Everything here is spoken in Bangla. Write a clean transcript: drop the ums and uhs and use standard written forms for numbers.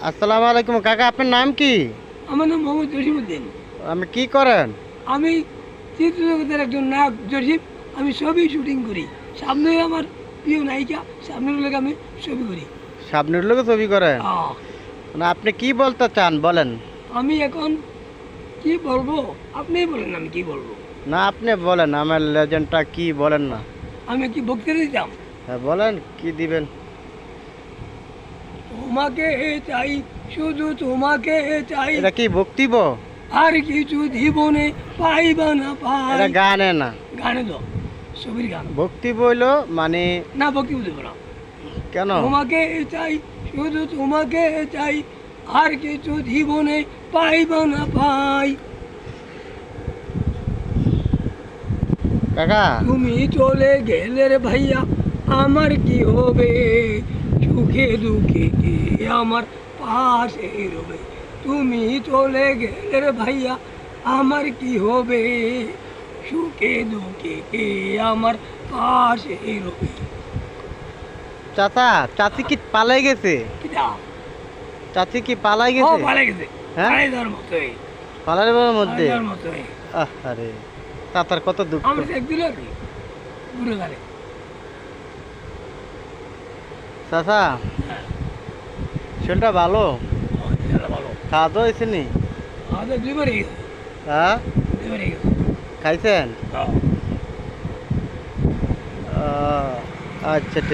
আসসালামু আলাইকুম কাকা, আপনার নাম কি? আমার নাম মোহাম্মদ জসিমউদ্দিন। আপনি কি করেন? আমি চিত্রজগতের একজন নায়ক জসিম। আমি ছবি শুটিং করি। সামনে আমার প্রিয় নায়িকা, সামনের লোক আমি ছবি করি। সামনের লোকে ছবি করেন? আহ, মানে আপনি কি বলতে চান বলেন। আমি এখন কি বলবো, আপনিই বলেন আমি কি বলবো। না আপনি বলেন, আমার লেজেন্ডটা কি বলেন না। আমি কি বক্তৃতা দিতাম? হ্যাঁ বলেন, কি দিবেন? তোমাকে চাই, শুধু তোমাকে চাই, এটা কি বক্তব্য? আর কিছু জীবনে পাইবা না এটা পাই। গানে না, গানে তো ছবির গান বক্তব্য হইলো মানে। না, বক্তৃতা দেবো না। কেন? তোমাকে চাই, শুধু তোমাকে চাই, আর কিছু জীবনে পাইবা না পাই। কাকা তুমি চলে গেলে রে ভাইয়া, আমার কি হবে? সুখে দুঃখে কে আমার পাশে রবে? তুমি চলে গেলে রে ভাইয়া, আমার কি হবে? সুখে দুঃখে কে আমার পাশে রবে? চাচা, চাচি কি পালাই গেছে? কিটা? চাচি কি পালাই ও গেছে? পালে গেছে। হ্যাঁ? পালাই যাওয়ার মতোই। পালার মধ্যে? পালাই যাওয়ার মতোই। আরে চাচার কত দুঃখ। আমি চেক দিল কি ঘুরে গেলে। চাচা শরীরটা ভালো? ভালো। খাওয়া দাওয়া হয়েছে নি? আমাদের দুইবারই গেছে। হ্যাঁ দুইবারই গেছে। খাইছেন? হ্যাঁ। আচ্ছা ঠিক।